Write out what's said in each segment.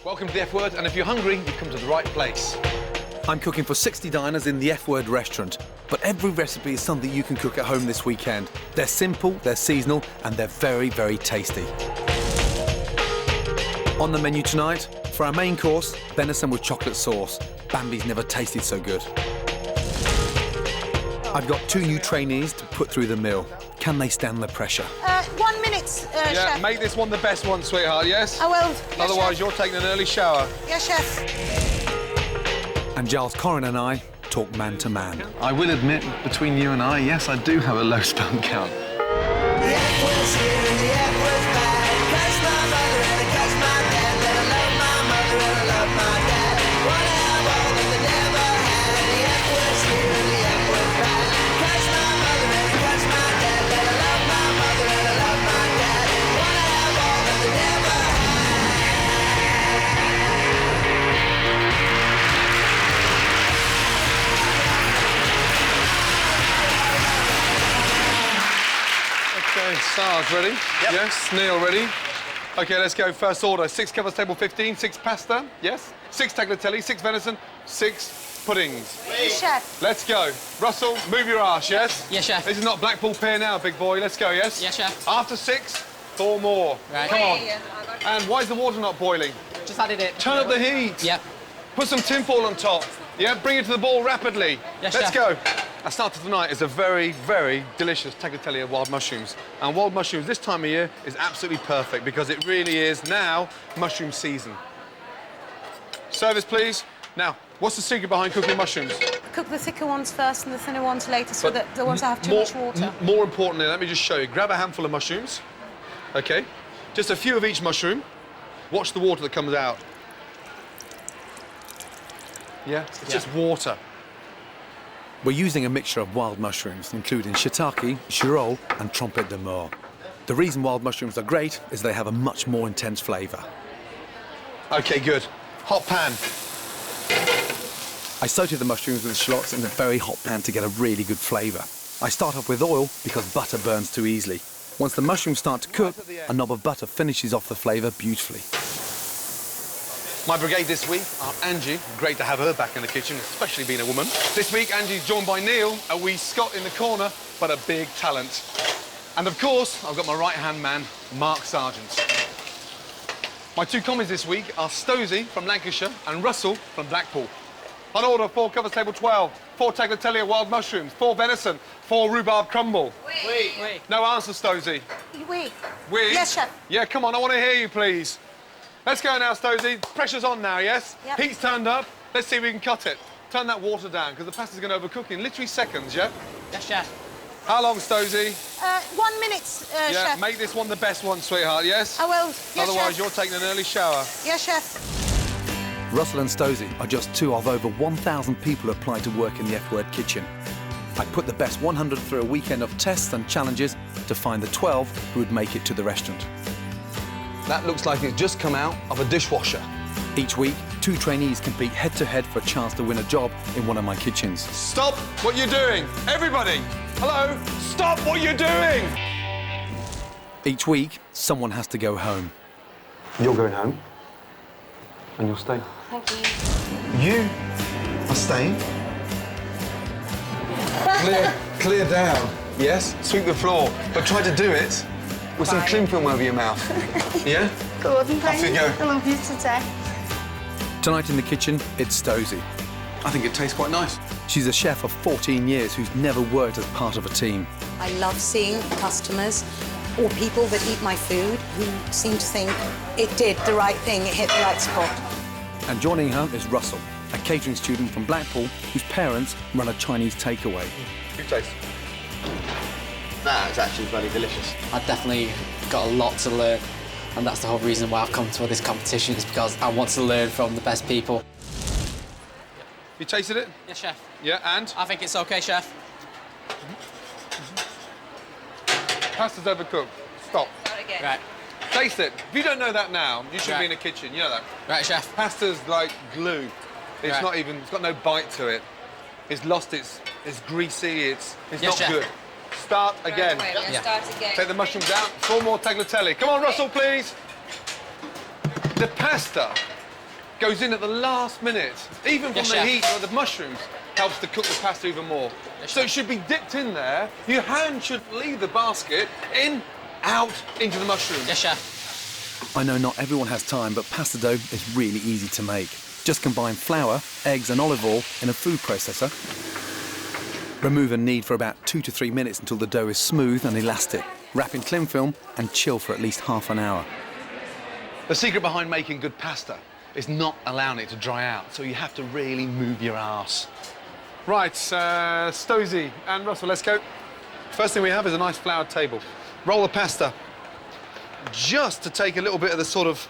Welcome to the F Word, and if you're hungry, you've come to the right place. I'm cooking for 60 diners in the F Word restaurant, but every recipe is something you can cook at home this weekend. They're simple, they're seasonal, and they're very, very tasty. On the menu tonight, for our main course, venison with chocolate sauce. Bambi's never tasted so good. I've got 2 new trainees to put through the mill. Can they stand the pressure? 1 minute, Yeah, chef. make this one the best one, sweetheart, yes? I will. Yes, Otherwise, chef. you're taking an early shower. Yes, chef. And Giles, Corin and I talk man to man. I will admit, between you and I, yes, I do have a low sperm count. Okay, Sarge ready? Yep. Yes, Neil ready? Okay, let's go. First order. 6 covers table 15, 6 pasta, yes? 6 tagliatelle, 6 venison, 6 puddings. Yes, chef. Let's go. Russell, move your arse, yes? Yes, chef. This is not Blackpool Pier now, big boy. Let's go, yes? Yes, chef. After 6, 4 more. Right. Come on. And why is the water not boiling? Just added it. Turn up the heat. Yep. Put some tinfoil on top. Yeah, bring it to the ball rapidly. Yes, Let's chef. go. Our starter tonight is a very, very delicious tagliatelle of wild mushrooms. And wild mushrooms this time of year is absolutely perfect because it really is now mushroom season. Service, please. Now, what's the secret behind cooking mushrooms? Cook the thicker ones first and the thinner ones later so that the ones that have too much water. More importantly, let me just show you. Grab a handful of mushrooms, OK? Just a few of each mushroom. Watch the water that comes out. Yeah, it's just water. We're using a mixture of wild mushrooms, including shiitake, chirol, and trompette de mort. The reason wild mushrooms are great is they have a much more intense flavour. OK, good. Hot pan. I sauté the mushrooms with shallots in a very hot pan to get a really good flavour. I start off with oil because butter burns too easily. Once the mushrooms start to cook, a knob of butter finishes off the flavour beautifully. My brigade this week are Angie. Great to have her back in the kitchen, especially being a woman. This week, Angie's joined by Neil, a wee Scot in the corner, but a big talent. And of course, I've got my right-hand man, Mark Sargent. My 2 commies this week are Stosey from Lancashire and Russell from Blackpool. On order, 4 covers table 12, 4 tagliatelle wild mushrooms, 4 venison, 4 rhubarb crumble. Wait. No answer, Stosey. Oui. We? Yes, chef. Yeah, come on, I want to hear you, please. Let's go now, Stosey. Pressure's on now, yes? Yep. Heat's turned up. Let's see if we can cut it. Turn that water down, because the pasta's going to overcook in literally seconds, yeah? Yes, chef. How long, Stosey? 1 minute, Yeah, chef. make this one the best one, sweetheart, yes? I will. Yes, Otherwise, chef. you're taking an early shower. Yes, chef. Russell and Stosey are just 2 of over 1,000 people who applied to work in the F Word kitchen. I put the best 100 through a weekend of tests and challenges to find the 12 who would make it to the restaurant. That looks like it's just come out of a dishwasher. Each week, 2 trainees compete head-to-head for a chance to win a job in one of my kitchens. Stop what you're doing. Everybody, hello, stop what you're doing. Each week, someone has to go home. You're going home, and you'll stay. Thank you. You are staying. Clear down. Yes, sweep the floor, but try to do it with some cling film over your mouth. Yeah? Gordon, Off you go. I love you today. Tonight in the kitchen, it's Stosey. I think it tastes quite nice. She's a chef of 14 years who's never worked as part of a team. I love seeing customers or people that eat my food who seem to think it did the right thing, it hit the right spot. And joining her is Russell, a catering student from Blackpool whose parents run a Chinese takeaway. Good taste. That's actually bloody delicious. I've definitely got a lot to learn, and that's the whole reason why I've come to this competition, is because I want to learn from the best people. You tasted it? Yes, chef. Yeah, and? I think it's OK, chef. Pasta's overcooked. Stop. Right. Taste it. If you don't know that now, you shouldn't be Right. in a kitchen. You know that. Right, chef. Pasta's like glue. It's Right. not even. It's got no bite to it. It's lost its. It's greasy. It's Yes, not chef. good. Start again. Yeah. Start again. Take the mushrooms out. 4 more tagliatelle. Come on, Russell, please. The pasta goes in at the last minute. Even from the heat of the mushrooms helps to cook the pasta even more. So it should be dipped in there. Your hand should leave the basket, in, out, into the mushrooms. Yes, chef. I know not everyone has time, but pasta dough is really easy to make. Just combine flour, eggs and olive oil in a food processor. Remove and knead for about 2 to 3 minutes until the dough is smooth and elastic. Wrap in cling film and chill for at least half an hour. The secret behind making good pasta is not allowing it to dry out, so you have to really move your arse. Right, Stosey and Russell, let's go. First thing we have is a nice floured table. Roll the pasta just to take a little bit of the sort of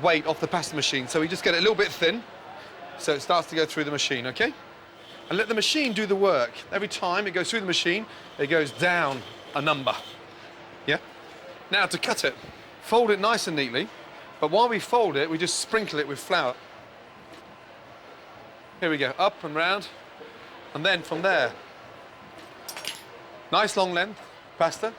weight off the pasta machine. So we just get it a little bit thin, so it starts to go through the machine, OK? And let the machine do the work. Every time it goes through the machine, it goes down a number. Yeah? Now to cut it, fold it nice and neatly, but while we fold it, we just sprinkle it with flour. Here we go, up and round, and then from there, nice long length pasta.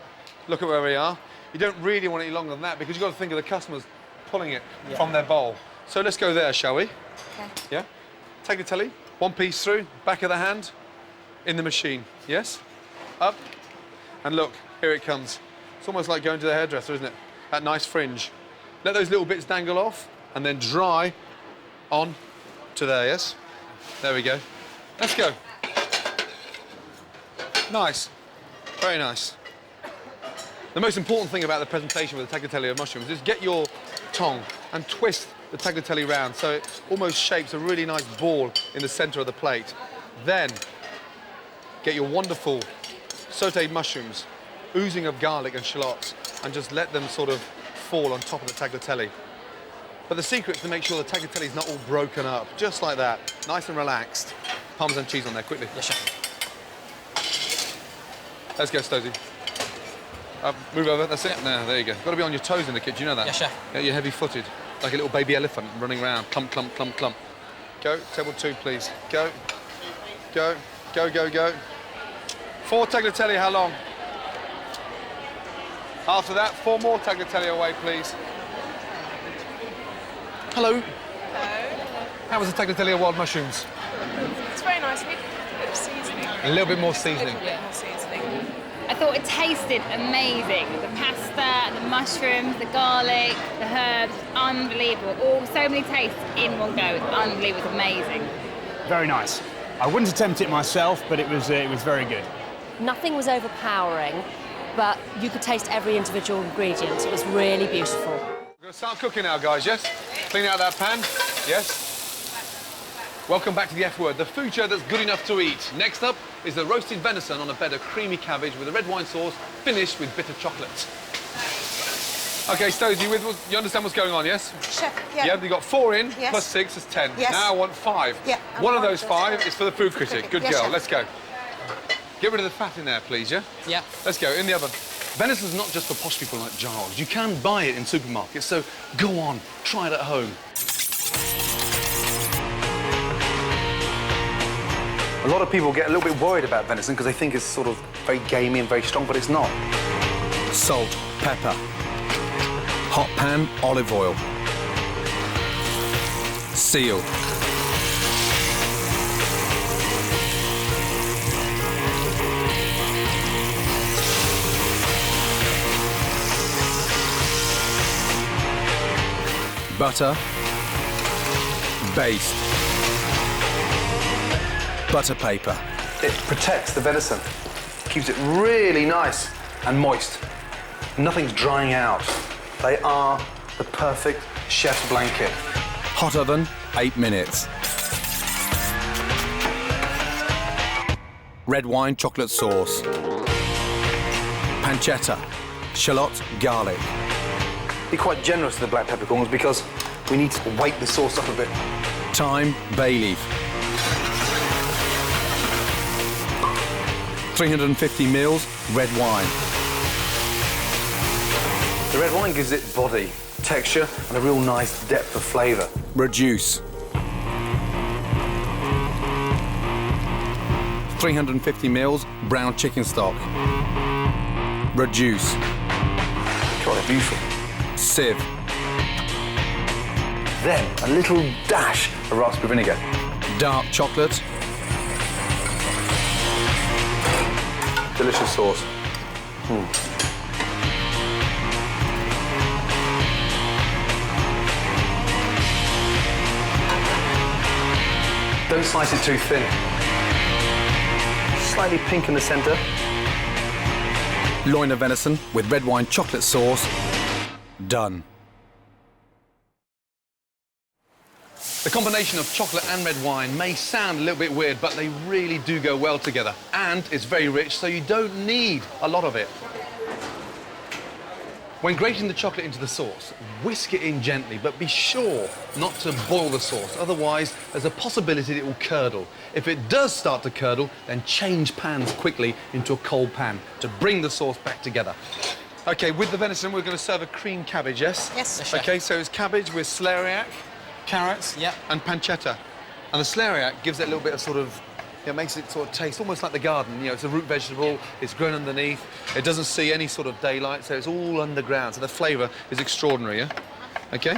Look at where we are. You don't really want it any longer than that because you've got to think of the customers pulling it from their bowl. So let's go there, shall we? Okay. Yeah? Tagliatelle, one piece through, back of the hand, in the machine. Yes? Up, and look, here it comes. It's almost like going to the hairdresser, isn't it? That nice fringe. Let those little bits dangle off, and then dry on to there, yes? There we go. Let's go. Nice. Very nice. The most important thing about the presentation with the tagliatelle of mushrooms is get your tongue and twist the tagliatelle round so it almost shapes a really nice ball in the centre of the plate. Then get your wonderful sautéed mushrooms, oozing of garlic and shallots, and just let them sort of fall on top of the tagliatelle. But the secret is to make sure the tagliatelle is not all broken up, just like that, nice and relaxed. Parmesan cheese on there, quickly. Yes, chef. Let's go, Stosey. Move over, that's it. Now, there you go. Got to be on your toes in the kitchen, you know that? Yes, chef. Yeah, you're heavy-footed, like a little baby elephant running around. Clump, clump, clump, clump. Go, table 2, please. Go, go, go, go, go. 4 tagliatelle, how long? After that, 4 more tagliatelle away, please. Hello. Hello. How was the tagliatelle of wild mushrooms? It's very nice. A bit of seasoning. A little bit more seasoning. A little bit more seasoning. I thought it tasted amazing. The pasta, the mushrooms, the garlic, the herbs, unbelievable. All so many tastes in one go. It's unbelievable. It's amazing. Very nice. I wouldn't attempt it myself, but it was very good. Nothing was overpowering, but you could taste every individual ingredient. It was really beautiful. We're going to start cooking now, guys, yes? Clean out that pan, yes? Welcome back to the F Word, the food show that's good enough to eat. Next up is the roasted venison on a bed of creamy cabbage with a red wine sauce, finished with bitter chocolate. OK, Stosey, you understand what's going on, yes? Chef, yeah. Yeah, you've got 4 in, Yes. plus 6 is 10. Yes. Now I want 5. Yeah, One of those 5 is for the food critic. Good Yes, girl, chef. let's go. Get rid of the fat in there, please, yeah? Yeah. Let's go, in the oven. Venison's not just for posh people like Giles. You can buy it in supermarkets, so go on, try it at home. A lot of people get a little bit worried about venison because they think it's sort of very gamey and very strong, but it's not. Salt, pepper, hot pan, olive oil, seal, butter, baste, butter paper. It protects the venison, keeps it really nice and moist. Nothing's drying out. They are the perfect chef's blanket. Hot oven, 8 minutes. Red wine chocolate sauce. Pancetta, shallot, garlic. Be quite generous with the black peppercorns because we need to weight the sauce up a bit. Thyme, bay leaf. 350 mils red wine. The red wine gives it body, texture, and a real nice depth of flavour. Reduce. 350 mils brown chicken stock. Reduce. God, they're beautiful. Sieve. Then a little dash of raspberry vinegar. Dark chocolate. Delicious sauce. Don't slice it too thin. Slightly pink in the centre. Loin of venison with red wine chocolate sauce. Done. The combination of chocolate and red wine may sound a little bit weird, but they really do go well together. And it's very rich, so you don't need a lot of it. When grating the chocolate into the sauce, whisk it in gently, but be sure not to boil the sauce. Otherwise, there's a possibility that it will curdle. If it does start to curdle, then change pans quickly into a cold pan to bring the sauce back together. OK, with the venison, we're going to serve a cream cabbage, yes? Yes. OK, so it's cabbage with celeriac, carrots, and pancetta. And the celeriac gives it a little bit of sort of, it makes it sort of taste almost like the garden. You know, it's a root vegetable, it's grown underneath, it doesn't see any sort of daylight, so it's all underground, so the flavour is extraordinary, yeah? OK?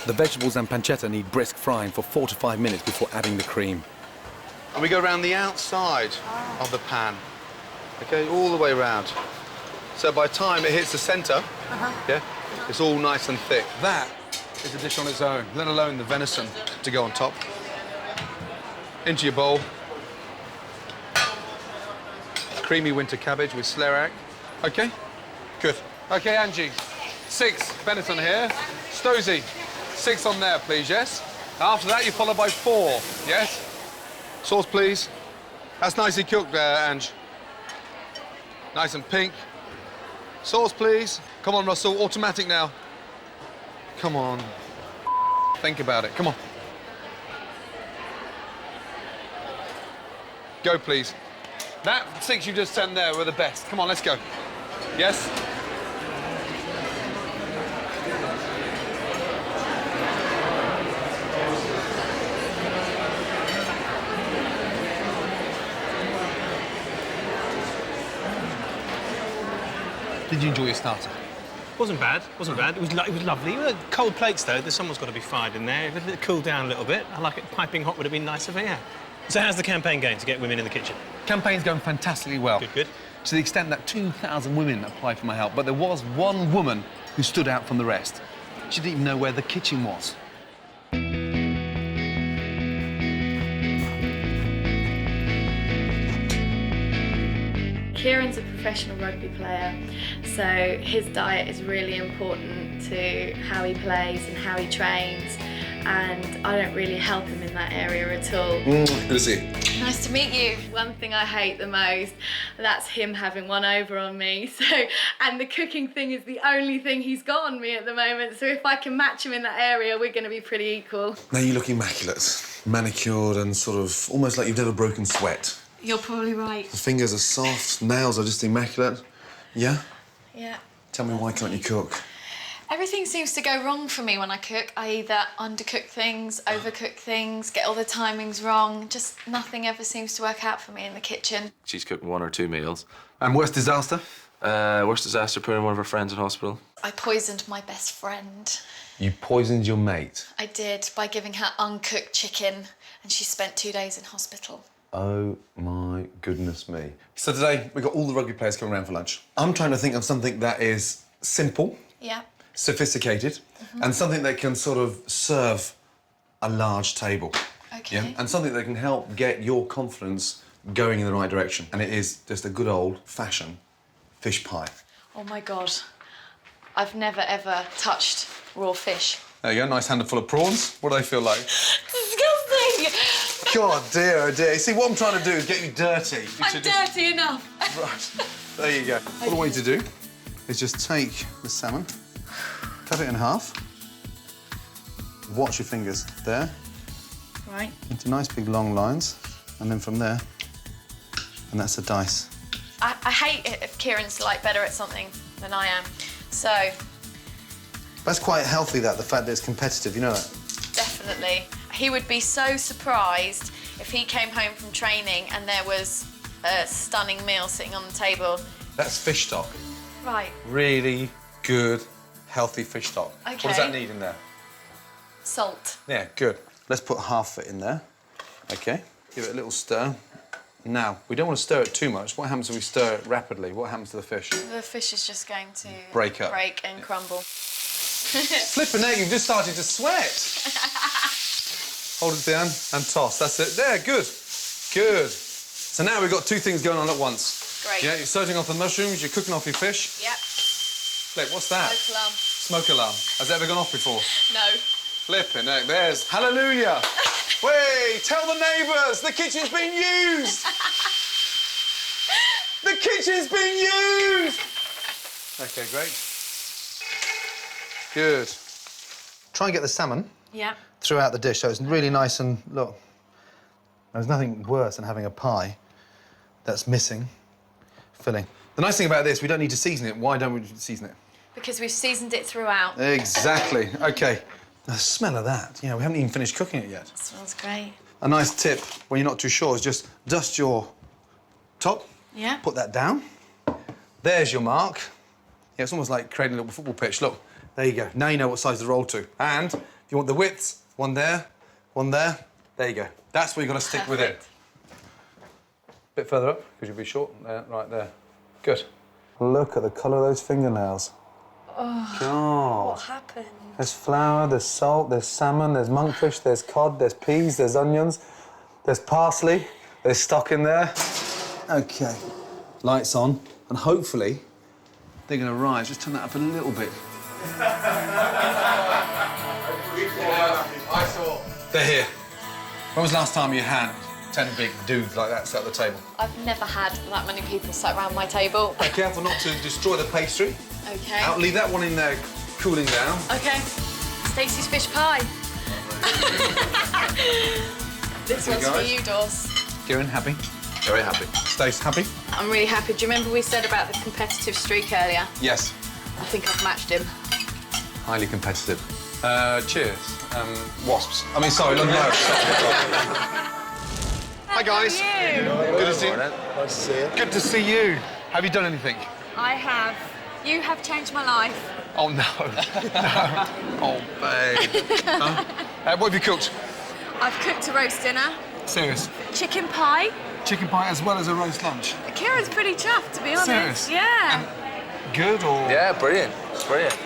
The vegetables and pancetta need brisk frying for 4 to 5 minutes before adding the cream. And we go around the outside of the pan, OK, all the way around. So by the time it hits the centre, yeah, it's all nice and thick. That is a dish on its own, let alone the venison to go on top. Into your bowl. Creamy winter cabbage with celeriac. OK? Good. OK, Angie. 6 venison here. Stosey, 6 on there, please, yes? After that, you follow by 4, yes? Sauce, please. That's nicely cooked there, Ange. Nice and pink. Sauce, please. Come on, Russell. Automatic now. Come on. Think about it. Come on. Go, please. That 6 you just sent there were the best. Come on, let's go. Yes? Did you enjoy your starter? Wasn't bad, wasn't bad. It was lovely. Cold plates, though. Someone's got to be fired in there. If it cooled down a little bit, I like it piping hot would have been nicer, but yeah. So how's the campaign going to get women in the kitchen? Campaign's going fantastically well. Good, good. To the extent that 2,000 women applied for my help, but there was one woman who stood out from the rest. She didn't even know where the kitchen was. Kieran's a professional rugby player, so his diet is really important to how he plays and how he trains, and I don't really help him in that area at all. Good to see you. Nice to meet you. One thing I hate the most, that's him having one over on me. And the cooking thing is the only thing he's got on me at the moment, so if I can match him in that area, we're going to be pretty equal. Now you look immaculate, manicured and sort of almost like you've never broken sweat. You're probably right. The fingers are soft, nails are just immaculate. Yeah? Yeah. Tell me, why can't you cook? Everything seems to go wrong for me when I cook. I either undercook things, overcook things, get all the timings wrong. Just nothing ever seems to work out for me in the kitchen. She's cooked 1 or 2 meals. And worst disaster? Worst disaster, putting one of her friends in hospital. I poisoned my best friend. You poisoned your mate? I did, by giving her uncooked chicken, and she spent 2 days in hospital. Oh, my goodness me. So today, we've got all the rugby players coming around for lunch. I'm trying to think of something that is simple, Yeah. sophisticated, and something that can sort of serve a large table. Okay. Yeah? And something that can help get your confidence going in the right direction. And it is just a good old-fashioned fish pie. Oh, my God. I've never, ever touched raw fish. There you go, nice handful of prawns. What do they feel like? Disgusting! God, dear, oh dear. See, what I'm trying to do is get you dirty. I'm dirty enough. Right, there you go. All I want you to do is just take the salmon, cut it in half, watch your fingers there, Right. into nice big long lines, and then from there, and that's a dice. I hate it if Kieran's like better at something than I am. So, That's quite healthy, that, the fact that it's competitive, you know that? definitely. He would be so surprised if he came home from training and there was a stunning meal sitting on the table. That's fish stock. Right. Really good healthy fish stock. Okay. What does that need in there? Salt. Yeah, good. Let's put half of it in there. Okay. Give it a little stir. Now, we don't want to stir it too much. What happens if we stir it rapidly? What happens to the fish? The fish is just going to break up. Break and crumble. Flippin' egg, you've just started to sweat. Hold it down and toss. That's it. There, good. Good. So now we've got two things going on at once. Great. Yeah, you're surging off the mushrooms, you're cooking off your fish. Yep. Flip, what's that? Smoke alarm. Smoke alarm. Has it ever gone off before? No. Flippin' heck, there's hallelujah. Wait, tell the neighbours, the kitchen's been used. The kitchen's been used. Okay, great. Good. Try and get the salmon Yeah. throughout the dish so it's really nice and, look, there's nothing worse than having a pie that's missing filling. The nice thing about this, we don't need to season it. Why don't we season it? Because we've seasoned it throughout. Exactly. Okay. The smell of that, you know, we haven't even finished cooking it yet. It smells great. A nice tip when you're not too sure is just dust your top, Yeah. put that down. There's your mark. Yeah, it's almost like creating a little football pitch. Look, there you go. Now you know what size to roll to. And if you want the width, one there, there you go. That's where you've got to stick with it. Bit further up, because you'll be short. There, right there. Good. Look at the colour of those fingernails. Oh, God. what happened? There's flour, there's salt, there's salmon, there's monkfish, there's cod, there's peas, there's onions, there's parsley, there's stock in there. OK, lights on, and hopefully they're going to rise. Just turn that up a little bit. They're here. When was the last time you had 10 big dudes like that sat at the table? I've never had that many people sat around my table. Be careful not to destroy the pastry. Okay. I'll leave that one in there cooling down. Okay. Stacey's fish pie. This one's for you, Dawes. Kieran, happy? Very happy. Stace, happy? I'm really happy. Do you remember we said about the competitive streak earlier? Yes. I think I've matched him. Highly competitive. Cheers. Wasps. I mean, sorry, no. Hi, guys. Good to see you. Nice to see you. Good to see you. Have you done anything? I have. You have changed my life. Oh, no. No. Oh, babe. Huh? What have you cooked? I've cooked a roast dinner, Serious? chicken pie. Chicken pie as well as a roast lunch? Kira's pretty chuffed, to be honest. Serious? Yeah. Good or...? Yeah, brilliant. It's brilliant.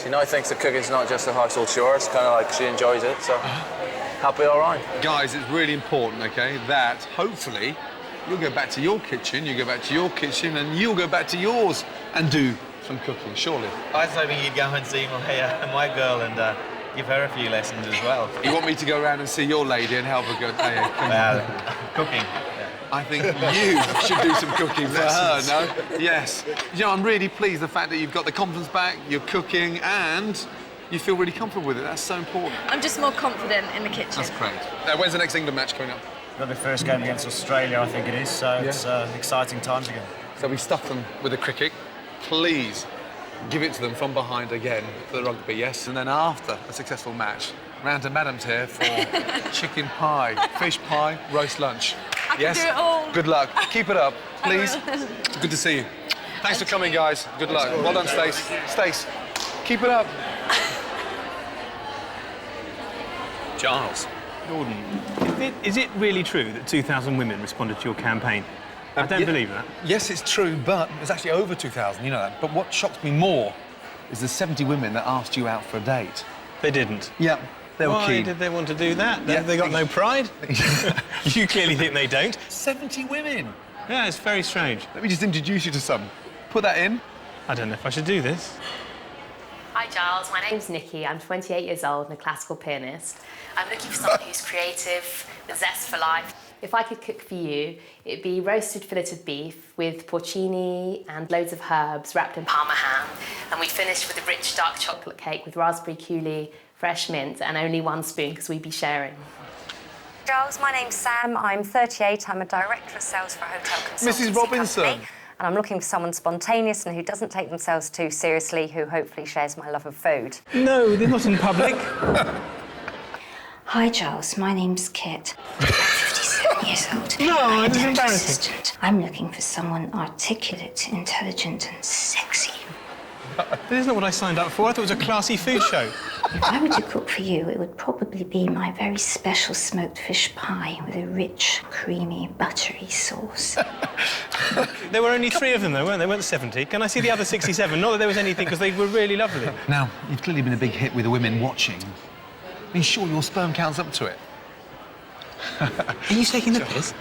She now thinks that cooking's not just a household chore, it's kind of like she enjoys it, so happy all right. Guys, it's really important, OK, that hopefully you'll go back to your kitchen, you go back to your kitchen, and you'll go back to yours and do some cooking, surely. I was hoping you'd go and see my girl and give her a few lessons as well. You want me to go around and see your lady and help her go... Cooking. I think you should do some cooking for her, no? Yes. You know, I'm really pleased the fact that you've got the confidence back, you're cooking, and you feel really comfortable with it. That's so important. I'm just more confident in the kitchen. That's great. When's the next England match coming up? Got the first game against Australia, I think it is, so it's exciting times again. So we stuff them with a cricket. Please give it to them from behind again for the rugby, yes? And then after a successful match, round to Madam's here for chicken pie, fish pie, roast lunch. I can do it all. Good luck. Keep it up, please. Good to see you. Thanks for coming, guys. Good luck. Well done, Stace. Stace, keep it up. Giles. Gordon, is it really true that 2,000 women responded to your campaign? I don't believe that. Yes, it's true, but it's actually over 2,000, you know that. But what shocks me more is the 70 women that asked you out for a date. They didn't? Yep, they were keen. Why did they want to do that? Yeah. They got no pride? You clearly think they don't. 70 women! Yeah, it's very strange. Let me just introduce you to some. Put that in. I don't know if I should do this. Hi Giles, my name's Nikki. I'm 28 years old and a classical pianist. I'm looking for someone who's creative, with zest for life. If I could cook for you, it'd be roasted fillet of beef with porcini and loads of herbs wrapped in Parma ham. And we'd finish with a rich dark chocolate cake with raspberry coulis, fresh mint, and only one spoon because we'd be sharing. Giles, my name's Sam. I'm 38. I'm a director of sales for a hotel consultancy Mrs. Robinson. company. And I'm looking for someone spontaneous and who doesn't take themselves too seriously, who hopefully shares my love of food. No, they're not in public. Hi, Giles. My name's Kit. I'm 57 years old. No, it's embarrassing. I'm looking for someone articulate, intelligent and sexy. This isn't what I signed up for. I thought it was a classy food show. If I were to cook for you, it would probably be my very special smoked fish pie with a rich, creamy, buttery sauce. There were only 3 of them, though, weren't there? Weren't 70. Can I see the other 67? Not that there was anything, because they were really lovely. Now, you've clearly been a big hit with the women watching. Are you sure your sperm count's up to it? Are you taking the piss?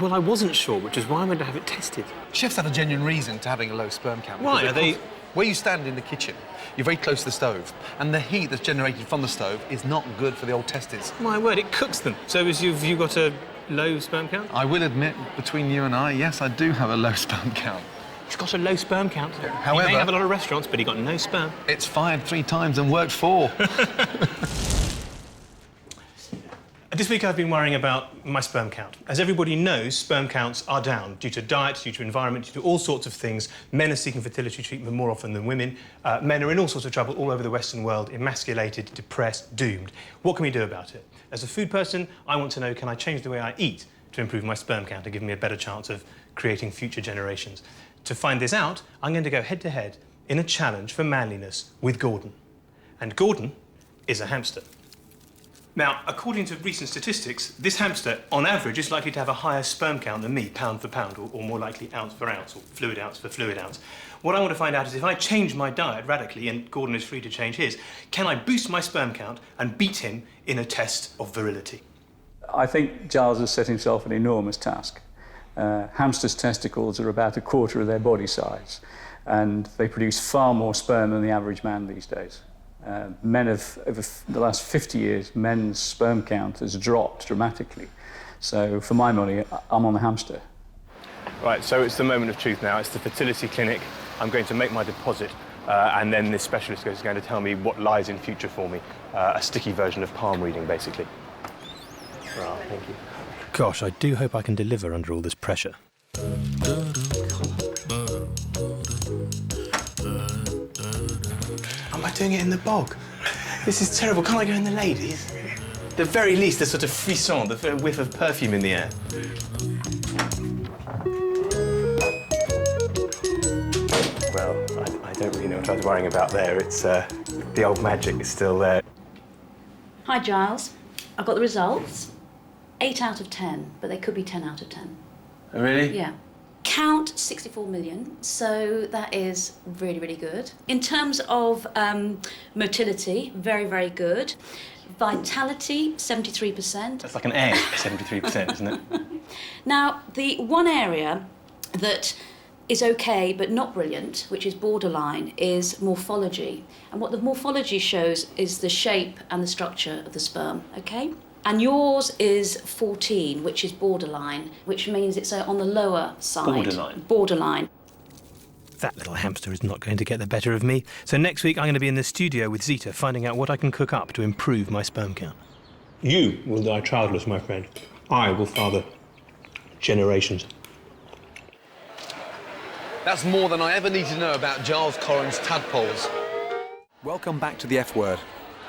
Well, I wasn't sure, which is why I went to have it tested. Chefs have a genuine reason to having a low sperm count. Why? Are they... Where you stand in the kitchen, you're very close to the stove, and the heat that's generated from the stove is not good for the old testes. My word, it cooks them. So have you got a low sperm count? I will admit, between you and I, yes, I do have a low sperm count. He's got a low sperm count. However... He may have a lot of restaurants, but he got no sperm. It's fired 3 times and worked 4. This week I've been worrying about my sperm count. As everybody knows, sperm counts are down due to diet, due to environment, due to all sorts of things. Men are seeking fertility treatment more often than women. Men are in all sorts of trouble all over the Western world, emasculated, depressed, doomed. What can we do about it? As a food person, I want to know, can I change the way I eat to improve my sperm count and give me a better chance of creating future generations? To find this out, I'm going to go head-to-head in a challenge for manliness with Gordon. And Gordon is a hamster. Now, according to recent statistics, this hamster, on average, is likely to have a higher sperm count than me, pound for pound, or more likely ounce for ounce, or fluid ounce for fluid ounce. What I want to find out is if I change my diet radically, and Gordon is free to change his, can I boost my sperm count and beat him in a test of virility? I think Giles has set himself an enormous task. Hamsters' testicles are about a quarter of their body size, and they produce far more sperm than the average man these days. Men over the last 50 years, men's sperm count has dropped dramatically. So, for my money, I'm on the hamster. Right, so it's the moment of truth now. It's the fertility clinic. I'm going to make my deposit, and then this specialist is going to tell me what lies in future for me. A sticky version of palm reading, basically. Right, thank you. Gosh, I do hope I can deliver under all this pressure. Am I doing it in the bog? This is terrible. Can't I go in the ladies? At the very least, there's sort of frisson, the whiff of perfume in the air. Well, I don't really know what I was worrying about there. It's the old magic is still there. Hi, Giles. I've got the results. 8 out of 10, but they could be 10 out of 10. Oh, really? Yeah. Count 64 million, so that is really, really good. In terms of motility, very, very good. Vitality, 73%. That's like an egg, 73%, isn't it? Now, the one area that is okay but not brilliant, which is borderline, is morphology. And what the morphology shows is the shape and the structure of the sperm, okay? And yours is 14, which is borderline, which means it's on the lower side. Borderline? Borderline. That little hamster is not going to get the better of me. So next week I'm going to be in the studio with Zita, finding out what I can cook up to improve my sperm count. You will die childless, my friend. I will father generations. That's more than I ever needed to know about Giles Corran's tadpoles. Welcome back to the F word.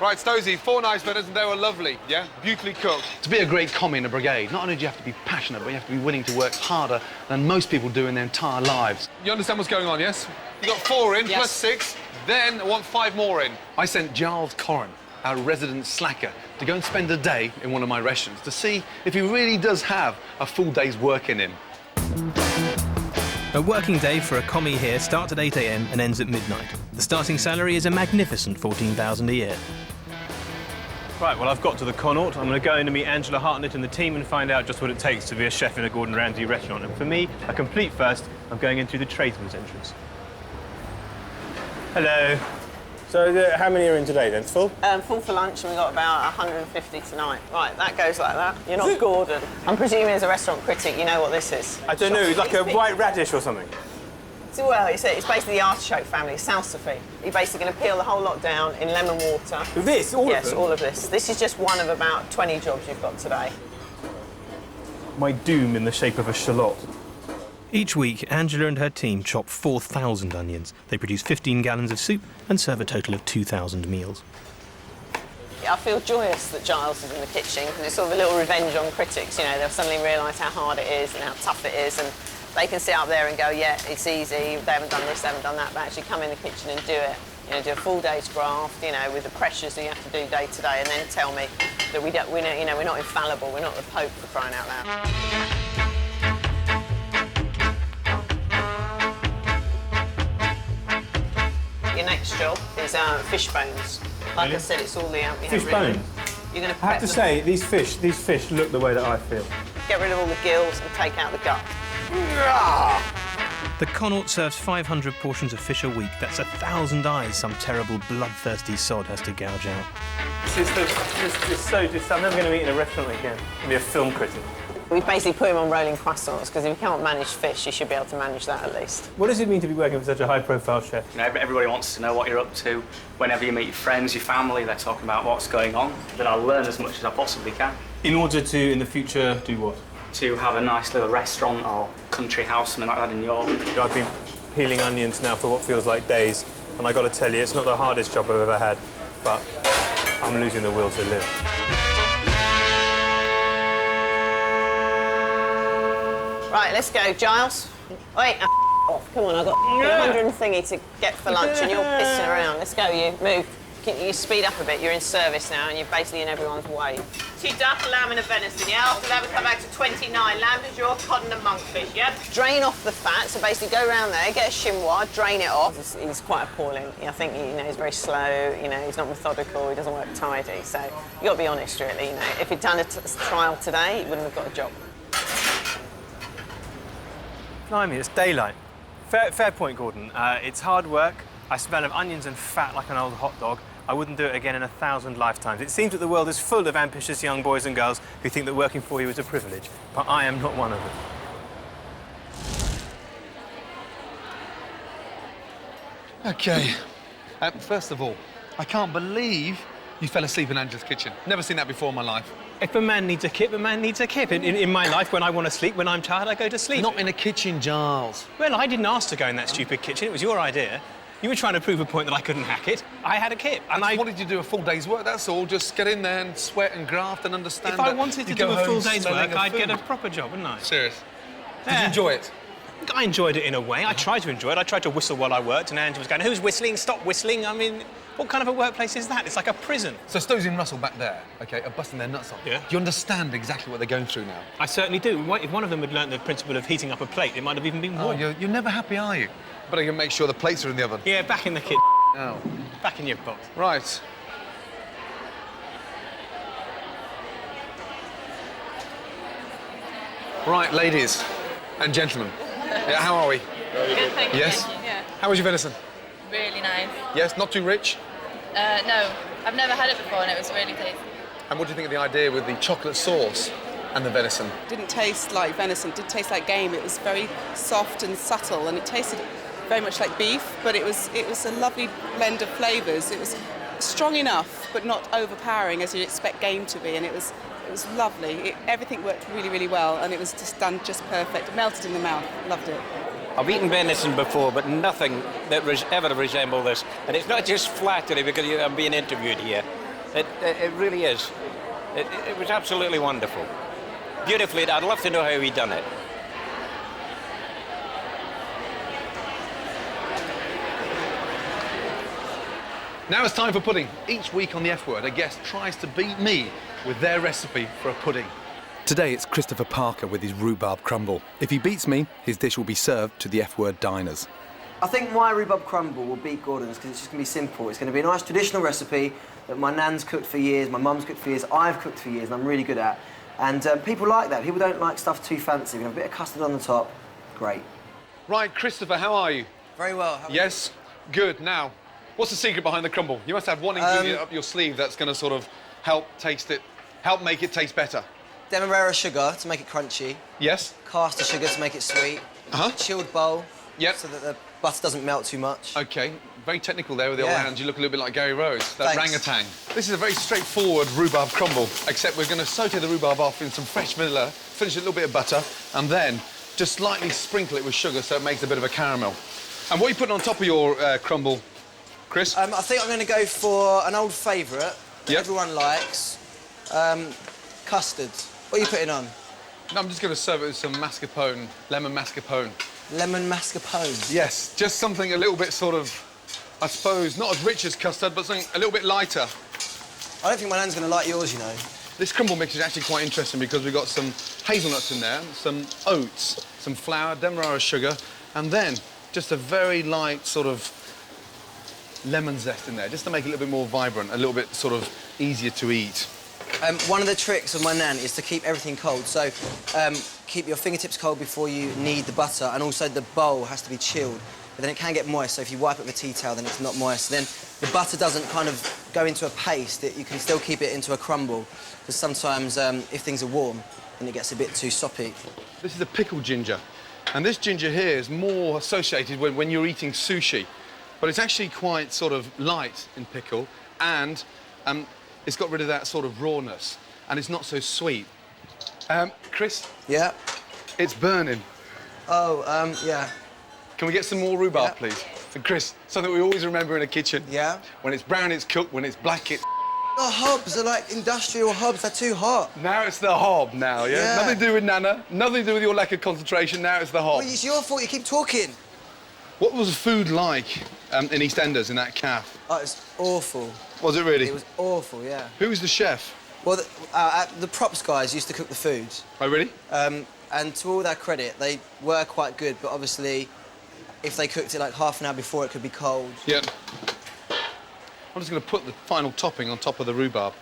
Right, Stosey, 4 nice dinners and they were lovely, yeah? Beautifully cooked. To be a great commie in a brigade, not only do you have to be passionate, but you have to be willing to work harder than most people do in their entire lives. You understand what's going on, yes? You got 4 in, Yes. plus 6, then I want 5 more in. I sent Giles Corran, our resident slacker, to go and spend a day in one of my restaurants to see if he really does have a full day's work in him. A working day for a commie here starts at 8 a.m. and ends at midnight. The starting salary is a magnificent $14,000 a year. Right, well, I've got to the Connaught. I'm going to go in to meet Angela Hartnett and the team and find out just what it takes to be a chef in a Gordon Ramsay restaurant. And for me, a complete first, I'm going in through the tradesman's entrance. Hello. So, how many are in today, then? Full? Full for lunch, and we've got about 150 tonight. Right, that goes like that. You're not Gordon. I'm presuming as a restaurant critic, you know what this is. I don't know, it's like a white radish or something. So, well, it's basically the artichoke family, salsify. You're basically going to peel the whole lot down in lemon water. This? All of Yes, them? all of this. This is just one of about 20 jobs you've got today. My doom in the shape of a shallot. Each week, Angela and her team chop 4,000 onions. They produce 15 gallons of soup and serve a total of 2,000 meals. I feel joyous that Giles is in the kitchen, because it's sort of a little revenge on critics. You know, they'll suddenly realise how hard it is and how tough it is, and They can sit up there and go, yeah, it's easy, they haven't done this, they haven't done that, but actually come in the kitchen and do it. You know, do a full day's graft, you know, with the pressures that you have to do day to day, and then tell me that we're not infallible, we're not the Pope, for crying out loud. Your next job is fish bones. Like Really? I said, it's all the Fish bones? You're going to I have to say, these fish look the way that I feel. Get rid of all the gills and take out the gut. The Connaught serves 500 portions of fish a week. That's 1,000 eyes some terrible bloodthirsty sod has to gouge out. This is so just. I'm never going to eat in a restaurant again. I'll be a film critic. We basically put him on rolling croissants because if you can't manage fish, you should be able to manage that at least. What does it mean to be working for such a high-profile chef? You know, everybody wants to know what you're up to. Whenever you meet your friends, your family, they're talking about what's going on. Then I'll learn as much as I possibly can. In order to, in the future, do what? To have a nice little restaurant or country house, something like that in York. I've been peeling onions now for what feels like days, and I got to tell you, it's not the hardest job I've ever had, but I'm losing the will to live. Right, let's go, Giles. Wait, off. Come on, I've got 100 thingy to get for lunch and you're pissing around. Let's go, you. Move. You speed up a bit. You're in service now and you're basically in everyone's way. 2 duck, a lamb and a venison, yeah? After that, we come back to 29. Lamb de jour, cod and a monkfish, yeah? Drain off the fat, so basically go around there, get a chinois, drain it off. He's quite appalling. I think, you know, he's very slow, you know, he's not methodical, he doesn't work tidy, so you've got to be honest, really, you know. If he'd done a trial today, he wouldn't have got a job. Blimey, it's daylight. Fair point, Gordon. It's hard work. I smell of onions and fat like an old hot dog. I wouldn't do it again in 1,000 lifetimes. It seems that the world is full of ambitious young boys and girls who think that working for you is a privilege, but I am not one of them. OK. First of all, I can't believe you fell asleep in Angela's kitchen. Never seen that before in my life. If a man needs a kip, a man needs a kip. In my life, when I want to sleep, when I'm tired, I go to sleep. Not in a kitchen, Giles. Well, I didn't ask to go in that stupid kitchen. It was your idea. You were trying to prove a point that I couldn't hack it. I had a kip, and I wanted you to do a full day's work, that's all. Just get in there and sweat and graft and understand. If I wanted to do a full day's work, I'd get a proper job, wouldn't I? Serious? Did you enjoy it? I enjoyed it in a way. I tried to enjoy it. I tried to whistle while I worked, and Angela was going, "Who's whistling? Stop whistling." I mean, what kind of a workplace is that? It's like a prison. So Stowes and Russell back there, OK, are busting their nuts on. Yeah. Do you understand exactly what they're going through now? I certainly do. If one of them had learnt the principle of heating up a plate, it might have even been more. Oh, you're never happy, are you? But I can make sure the plates are in the oven. Yeah, back in the kitchen. Oh. Back in your box. Right. Right, ladies and gentlemen. Yeah, how are we? Good, thank you. Yes? Yeah. How was your venison? Really nice. Yes, not too rich? No, I've never had it before and it was really tasty. And what do you think of the idea with the chocolate sauce and the venison? Didn't taste like venison, did taste like game. It was very soft and subtle and it tasted very much like beef, but it was a lovely blend of flavours. It was strong enough, but not overpowering as you'd expect game to be, and it was lovely. Everything worked really, really well, and it was just done just perfect. It melted in the mouth. Loved it. I've eaten venison before, but nothing that ever resembled this. And it's not just flattery because I'm being interviewed here. It really is. It was absolutely wonderful. Beautifully, I'd love to know how he done it. Now it's time for pudding. Each week on the F Word, a guest tries to beat me with their recipe for a pudding. Today it's Christopher Parker with his rhubarb crumble. If he beats me, his dish will be served to the F Word diners. I think my rhubarb crumble will beat Gordon's because it's just going to be simple. It's going to be a nice traditional recipe that my nan's cooked for years, my mum's cooked for years, I've cooked for years, and I'm really good at. And people like that. People don't like stuff too fancy. We have a bit of custard on the top. Great. Right, Christopher, how are you? Very well. Yes? Good. Now, what's the secret behind the crumble? You must have one ingredient up your sleeve that's going to sort of help make it taste better. Demerara sugar to make it crunchy. Yes. Caster sugar to make it sweet. Chilled bowl. Yep. So that the butter doesn't melt too much. OK. Very technical there with the old hands. You look a little bit like Gary Rose, that Thanks. orangutan. This is a very straightforward rhubarb crumble, except we're going to saute the rhubarb off in some fresh vanilla, finish it a little bit of butter, and then just slightly sprinkle it with sugar so it makes a bit of a caramel. And what are you putting on top of your crumble, Chris? I think I'm going to go for an old favourite that everyone likes. Custard. What are you putting on? I'm just going to serve it with some mascarpone, lemon mascarpone. Lemon mascarpone? Yes, just something a little bit sort of, I suppose, not as rich as custard, but something a little bit lighter. I don't think my nan's going to like yours, you know. This crumble mix is actually quite interesting because we've got some hazelnuts in there, some oats, some flour, demerara sugar, and then just a very light sort of lemon zest in there, just to make it a little bit more vibrant, a little bit sort of easier to eat. One of the tricks of my nan is to keep everything cold. So keep your fingertips cold before you knead the butter, and also the bowl has to be chilled. But then it can get moist, so if you wipe it with a tea towel, then it's not moist. Then the butter doesn't kind of go into a paste. You can still keep it into a crumble, because sometimes if things are warm, then it gets a bit too soppy. This is a pickled ginger, and this ginger here is more associated when you're eating sushi, but it's actually quite sort of light in pickle, and it's got rid of that sort of rawness, and it's not so sweet. Chris? Yeah? It's burning. Oh, yeah. Can we get some more rhubarb, please? And Chris, something we always remember in a kitchen. Yeah? When it's brown, it's cooked. When it's black, it's... The hobs are like industrial hobs. They're too hot. Now it's the hob now, yeah? Nothing to do with Nana, nothing to do with your lack of concentration. Now it's the hob. Well, it's your fault. You keep talking. What was the food like in EastEnders in that cafe? Oh, it was awful. Was it really? It was awful, yeah. Who was the chef? Well, the props guys used to cook the food. Oh, really? And to all their credit, they were quite good, but obviously, if they cooked it like half an hour before, it could be cold. Yeah. I'm just going to put the final topping on top of the rhubarb.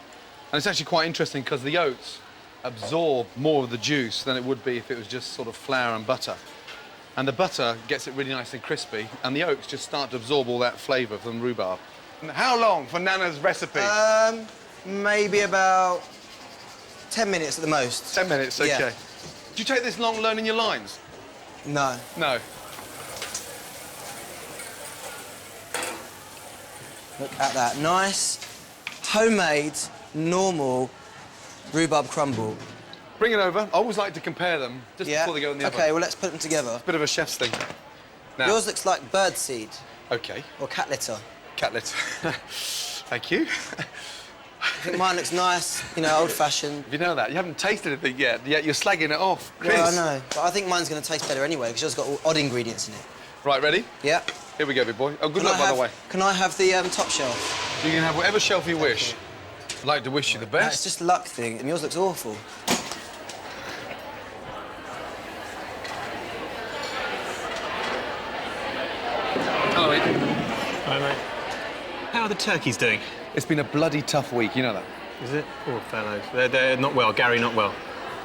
And it's actually quite interesting because the oats absorb more of the juice than it would be if it was just sort of flour and butter. And the butter gets it really nice and crispy, and the oats just start to absorb all that flavour from rhubarb. And how long for Nana's recipe? Maybe about 10 minutes at the most. 10 minutes, OK. Yeah. Did you take this long learning your lines? No. No. Look at that. Nice, homemade, normal rhubarb crumble. Bring it over. I always like to compare them just before they go in the oven. OK, well, let's put them together. It's a bit of a chef's thing. Now. Yours looks like birdseed. OK. Or cat litter. Cat litter. Thank you. I think mine looks nice, you know, old-fashioned. You know that? You haven't tasted it yet you're slagging it off. Chris. Well, I know. But I think mine's going to taste better anyway, because yours got all odd ingredients in it. Right, ready? Yeah. Here we go, big boy. Oh, good luck, by the way. Can I have the top shelf? You can have whatever shelf you wish. I'd like to wish you the best. No, it's just a luck thing, and yours looks awful. Hello, Ian. Hi, mate. How are the turkeys doing? It's been a bloody tough week, you know that. Is it? Poor fellows. They're not well. Gary, not well.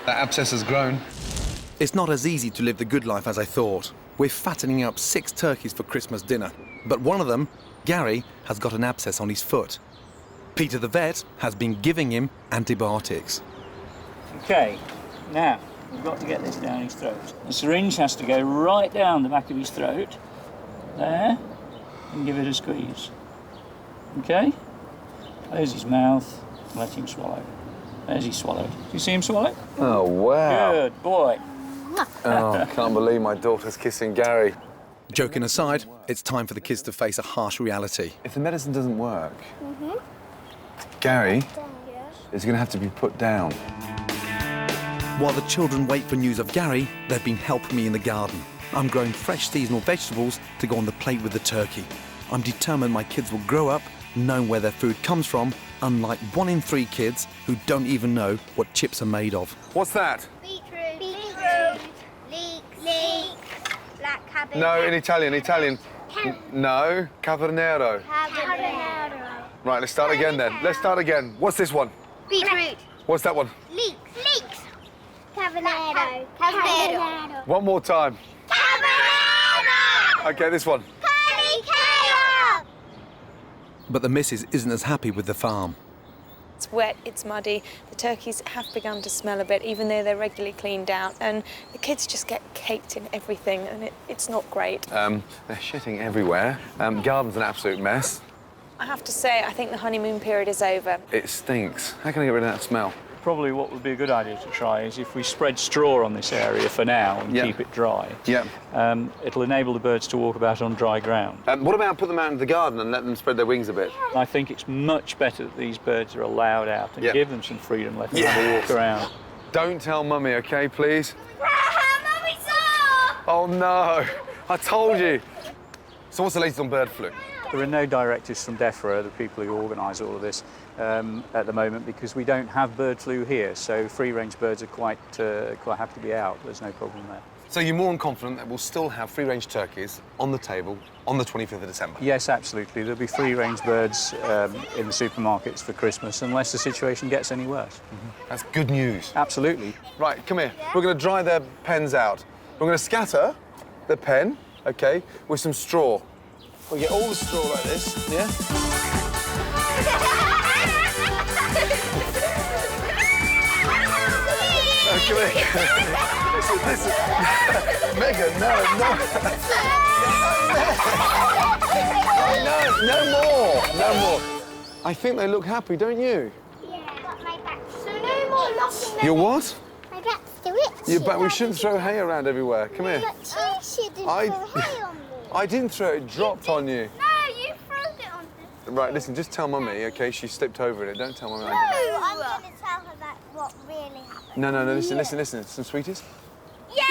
That abscess has grown. It's not as easy to live the good life as I thought. We're fattening up 6 turkeys for Christmas dinner. But one of them, Gary, has got an abscess on his foot. Peter the vet has been giving him antibiotics. OK, now, we've got to get this down his throat. The syringe has to go right down the back of his throat, there, and give it a squeeze. OK? There's his mouth, let him swallow. There's he swallowed. Do you see him swallow? Oh, wow. Good boy. Oh, I can't believe my daughter's kissing Gary. Joking aside, it's time for the kids to face a harsh reality. If the medicine doesn't work, Gary is going to have to be put down. While the children wait for news of Gary, they've been helping me in the garden. I'm growing fresh seasonal vegetables to go on the plate with the turkey. I'm determined my kids will grow up knowing where their food comes from, unlike 1 in 3 kids who don't even know what chips are made of. What's that? Beetroot. Beetroot. Leek. Black cabbage. No, in Italian. No, cavernero. Cavernero. Right, let's start again then. Let's start again. What's this one? Beetroot. What's that one? Leeks. Cavernero. Cavernero. One more time. Cavernero. OK, this one. Calicao. But the missus isn't as happy with the farm. It's wet, it's muddy, the turkeys have begun to smell a bit, even though they're regularly cleaned out, and the kids just get caked in everything, and it's not great. They're shitting everywhere. Garden's an absolute mess. I have to say, I think the honeymoon period is over. It stinks. How can I get rid of that smell? Probably what would be a good idea to try is if we spread straw on this area for now and keep it dry. Yeah. It'll enable the birds to walk about on dry ground. What about put them out into the garden and let them spread their wings a bit? I think it's much better that these birds are allowed out and give them some freedom, let them have a walk around. Don't tell Mummy, OK, please? Mummy saw! Oh, no. I told you. So what's the latest on bird flu? There are no directives from DEFRA, the people who organise all of this, at the moment, because we don't have bird flu here, so free-range birds are quite happy to be out. There's no problem there. So you're more than confident that we'll still have free-range turkeys on the table on the 25th of December? Yes, absolutely. There'll be free-range birds in the supermarkets for Christmas, unless the situation gets any worse. That's good news. Absolutely. Right, come here. We're going to dry their pens out. We're going to scatter the pen, OK, with some straw. We'll get all the straw like this, yeah? Oh, come here. Listen. Megan, no. No more. I think they look happy, don't you? Yeah, but my back's so no more locking them. Your what? My back's too itchy. Your back. We shouldn't throw hay around everywhere. Come here. But you didn't throw hay on me. I didn't throw it. It dropped on you. No, you threw it on me. Right, listen, just tell Mummy, OK? She slipped over in it. Don't tell Mummy. No, I'm going to tell her that what really happened. No, listen. Some sweeties? Yeah!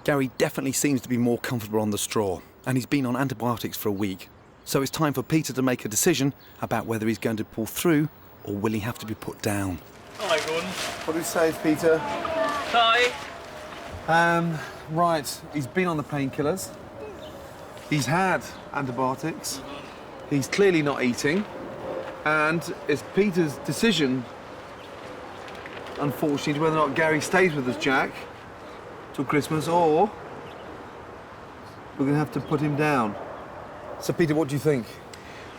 Gary definitely seems to be more comfortable on the straw, and he's been on antibiotics for a week. So it's time for Peter to make a decision about whether he's going to pull through or will he have to be put down. Hi, Gordon. What do you say, Peter? Hi. Right, he's been on the painkillers. He's had antibiotics. He's clearly not eating. And it's Peter's decision, unfortunately, whether or not Gary stays with us, Jack, till Christmas, or we're going to have to put him down. So, Peter, what do you think?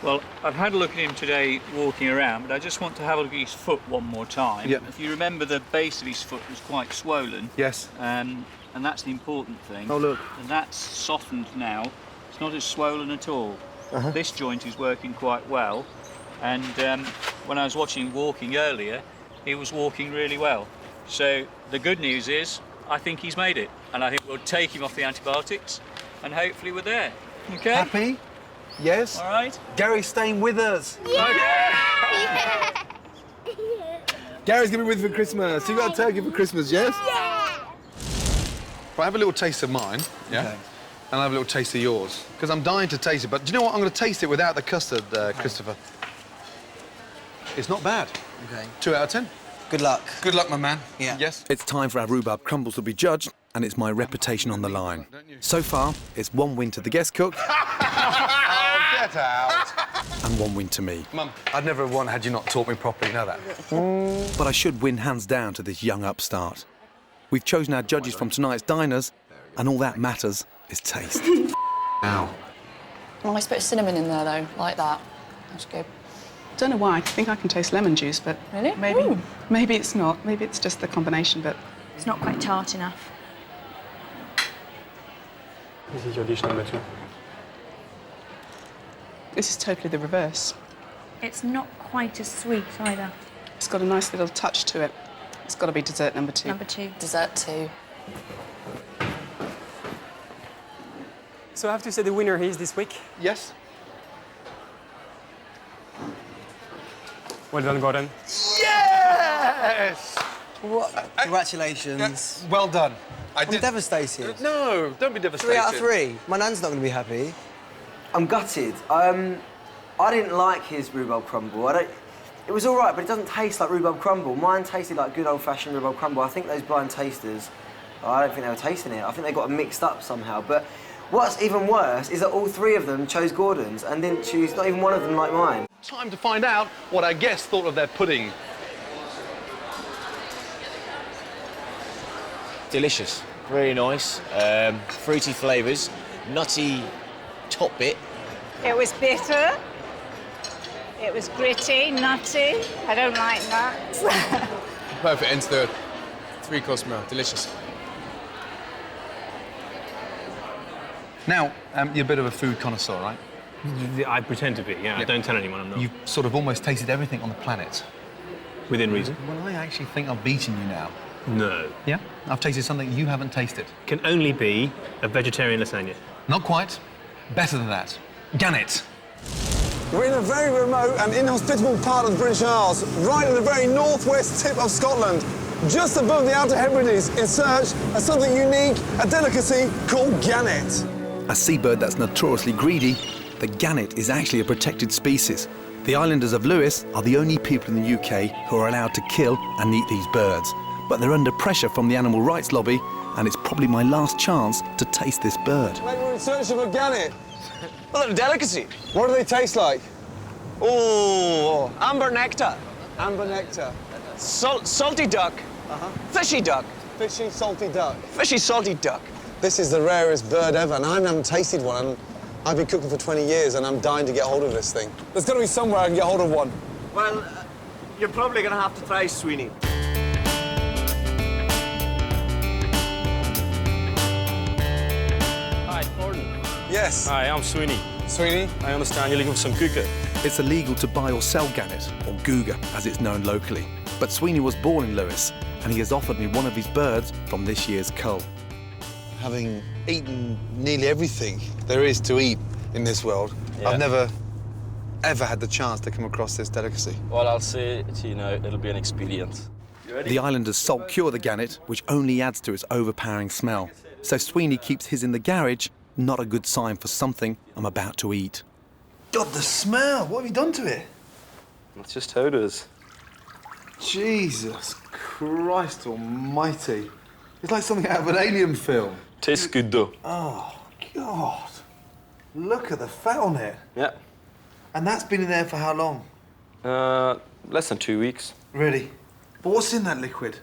Well, I've had a look at him today walking around, but I just want to have a look at his foot one more time. Yeah. If you remember, the base of his foot was quite swollen. Yes. And that's the important thing. Oh, look. And that's softened now. It's not as swollen at all. Uh-huh. This joint is working quite well. And when I was watching him walking earlier, he was walking really well. So the good news is, I think he's made it. And I think we'll take him off the antibiotics, and hopefully we're there. OK? Happy? Yes? All right. Gary's staying with us. Yeah! Gary's going to be with you for Christmas. You got a turkey for Christmas, yes? Yeah! Right, have a little taste of mine, yeah? Okay. And I'll have a little taste of yours. Because I'm dying to taste it, but do you know what? I'm going to taste it without the custard, Christopher. It's not bad. OK. 2 out of 10. Good luck. Good luck, my man. Yeah. Yes? It's time for our rhubarb crumbles to be judged, and it's my reputation on the line. So far, it's 1 win to the guest cook Oh, get out. and 1 win to me. Mum, I'd never have won had you not taught me properly, you know that? But I should win hands down to this young upstart. We've chosen our judges from tonight's diners, and all that matters is taste. Ow. Nice bit of cinnamon in there, though, like that. That's good. Don't know why. I think I can taste lemon juice, but Really? maybe it's not. Maybe it's just the combination, but It's not quite tart enough. This is your dish number 2. this is totally the reverse. It's not quite as sweet either. It's got a nice little touch to it. It's got to be dessert number 2. Number 2. Dessert 2. So I have to say the winner is this week. Yes? Well done, Gordon. Yes! What? Congratulations. Well done. I'm devastated. No, don't be devastated. 3 out of 3. My nan's not going to be happy. I'm gutted. I didn't like his rhubarb crumble. It was all right, but it doesn't taste like rhubarb crumble. Mine tasted like good old-fashioned rhubarb crumble. I think those blind tasters, I don't think they were tasting it. I think they got them mixed up somehow. But what's even worse is that all 3 of them chose Gordon's and didn't choose, not even one of them like mine. Time to find out what our guests thought of their pudding. Delicious, very nice, fruity flavours, nutty top bit. It was bitter. It was gritty, nutty. I don't like nuts. Perfect end to the 3-course meal. Delicious. Now, you're a bit of a food connoisseur, right? I pretend to be, yeah. I don't tell anyone I'm not. You've sort of almost tasted everything on the planet. Within reason. Well, I actually think I've beaten you now. No. Yeah? I've tasted something you haven't tasted. Can only be a vegetarian lasagna. Not quite. Better than that. Gannet. We're in a very remote and inhospitable part of the British Isles, right in the very northwest tip of Scotland. just above the Outer Hebrides in search of something unique, a delicacy called gannet. A seabird that's notoriously greedy, the gannet is actually a protected species. The islanders of Lewis are the only people in the UK who are allowed to kill and eat these birds. But they're under pressure from the animal rights lobby, and it's probably my last chance to taste this bird. Mate, we're in search of a gannet. Well, they're a delicacy. What do they taste like? Oh, amber nectar. Amber nectar. Salty duck. Fishy duck. Fishy, salty duck. Fishy, salty duck. This is the rarest bird ever, and I haven't tasted one. And I've been cooking for 20 years, and I'm dying to get hold of this thing. There's got to be somewhere I can get hold of one. Well, you're probably going to have to try Sweeney. Hi, Gordon. Yes. Hi, I'm Sweeney. Sweeney? I understand you're looking for some cougar. It's illegal to buy or sell gannet, or googa as it's known locally. But Sweeney was born in Lewis, and he has offered me one of his birds from this year's cull. Having eaten nearly everything there is to eat in this world, Yeah. I've never, ever had the chance to come across this delicacy. Well, I'll say to you now, it'll be an experience. You ready? The islanders salt cure the gannet, which only adds to its overpowering smell. So Sweeney keeps his in the garage, not a good sign for something I'm about to eat. God, the smell! What have you done to it? That's just how it is. Jesus Christ almighty. It's like something out of an alien film. Tastes good, though. Oh, God. Look at the fat on it. Yeah. And that's been in there for how long? Less than 2 weeks. Really? But what's in that liquid?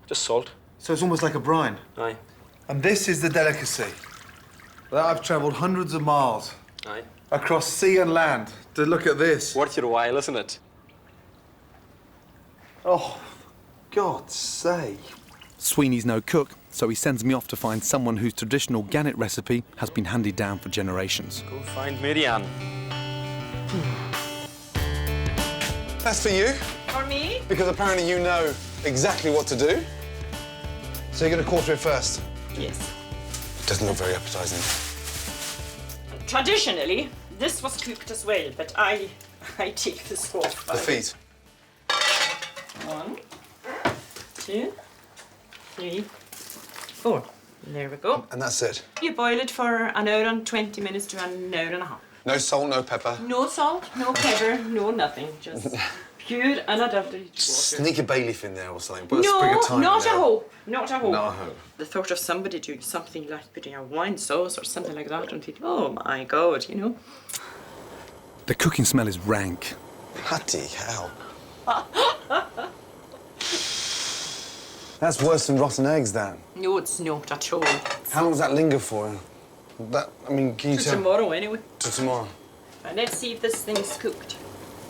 Just salt. So it's almost like a brine? Aye. And this is the delicacy that I've travelled hundreds of miles Aye. across sea and land to look at this. Worth your while, isn't it? Oh, God's sake. Sweeney's no cook, so he sends me off to find someone whose traditional gannet recipe has been handed down for generations. Go find Marianne. That's for you. For me? Because apparently you know exactly what to do. So you're going to quarter it first? Yes. It doesn't look very appetising. Traditionally, this was cooked as well, but I take this off. The feet. 1, 2, 3, 4. There we go. And that's it? You boil it for an hour and 20 minutes to an hour and a half. No salt, no pepper? No salt, no pepper, no nothing. Just pure unadulterated water. Sneak a bay leaf in there or something. Put a No, sprig of thyme not in a there. hope. Not a hope. Not a hope. The thought of somebody doing something like putting a wine sauce or something like that and think, oh my God, you know. The cooking smell is rank. Bloody hell. That's worse than rotten eggs, Dan. No, it's not at all. How long does that linger for? That, I mean, can you To tell? tomorrow, anyway. To tomorrow. And let's see if this thing's cooked.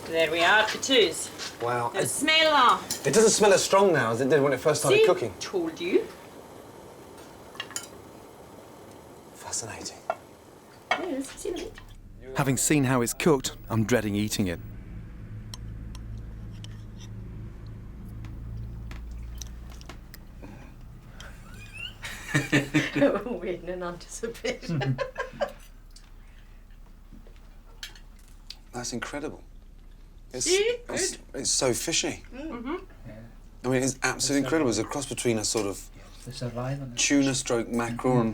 There we are, it is. Wow. Now smell that. It doesn't smell as strong now as it did when it first started See? cooking. Told you. Fascinating. Yes, see that? Having seen how it's cooked, I'm dreading eating it. Waiting in anticipation. That's incredible. It's, See? it's so fishy. Mm-hmm. I mean, it's absolutely incredible. It's a cross between a sort of tuna stroke mackerel and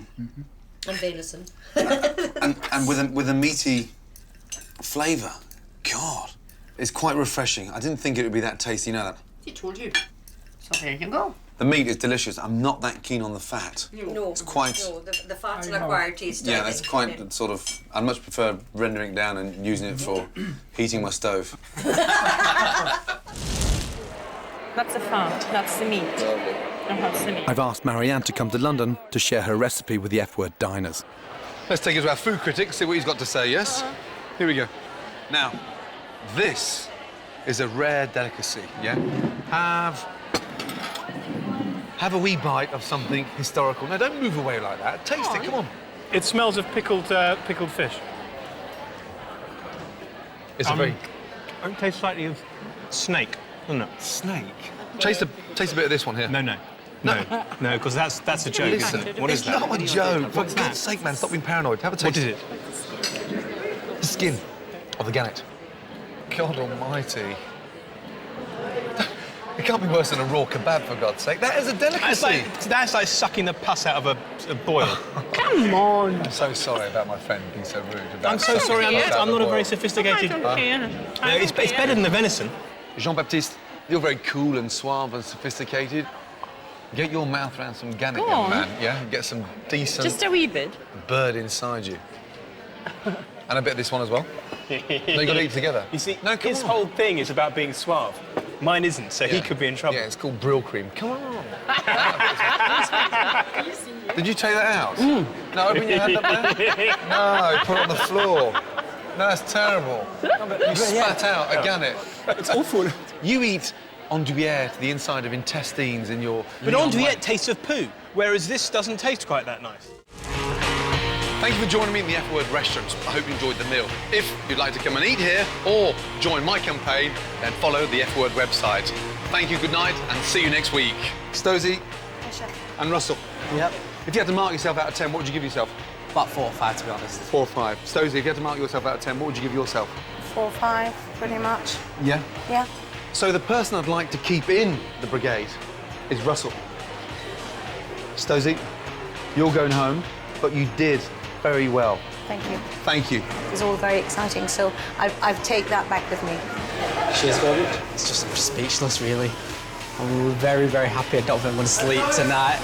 venison. and with a meaty flavour. God, it's quite refreshing. I didn't think it would be that tasty. You know that? He told you. So there you go. The meat is delicious. I'm not that keen on the fat. No, It's quite. no, the fat's an acquired taste. Yeah, that's quite sort of. I'd much prefer rendering it down and using it for heating my stove. That's the fat, that's the meat. And that's the meat. I've asked Marianne to come to London to share her recipe with the F-word diners. Let's take it to our food critic, see what he's got to say, yes? Here we go. Now, this is a rare delicacy, yeah? Have a wee bite of something historical. Now, don't move away like that. Taste it, come on. It smells of pickled fish. It's a very... It tastes slightly of snake, doesn't it? Snake? Taste a bit of this one here. No, because that's a joke. Listen, isn't it? What is it's that? not a joke. For What's that? God's sake, man, stop being paranoid. Have a taste. What is it? The skin of the gannet. God almighty. can't be worse than a raw kebab, for God's sake. That is a delicacy. That's like sucking the pus out of a boil. Come on. I'm so sorry about my friend being so rude. I'm so sorry. I'm not a very sophisticated... It's better than the venison. Jean-Baptiste, you're very cool and suave and sophisticated. Get your mouth around some Gannet, Go young on. man. Yeah, get some decent... Just a wee bit. ...bird inside you. And a bit of this one as well. No, you got to eat together. You see, no, come his on. whole thing is about being suave. Mine isn't, so he could be in trouble. Yeah, it's called brill cream. Come on. Did you take that out? No, open your hand up there. No, put it on the floor. No, that's terrible. You spat out a Gannet. It's awful. You eat andouillette, the inside of intestines in your... But andouillette tastes of poo, whereas this doesn't taste quite that nice. Thank you for joining me in the F-Word restaurant. I hope you enjoyed the meal. If you'd like to come and eat here or join my campaign, then follow the F-Word website. Thank you, good night, and see you next week. Stosey and Russell. Yep. If you had to mark yourself out of 10, what would you give yourself? About 4 or 5, to be honest. 4 or 5. Stosey, if you had to mark yourself out of 10, what would you give yourself? 4 or 5, pretty much. Yeah? Yeah. So the person I'd like to keep in the brigade is Russell. Stosey, you're going home, but you did very well. Thank you. Thank you. It was all very exciting, so I've taken that back with me. Cheers, Gordon. It's just, I'm speechless, really. I'm very, very happy. I don't think I'm going to sleep tonight.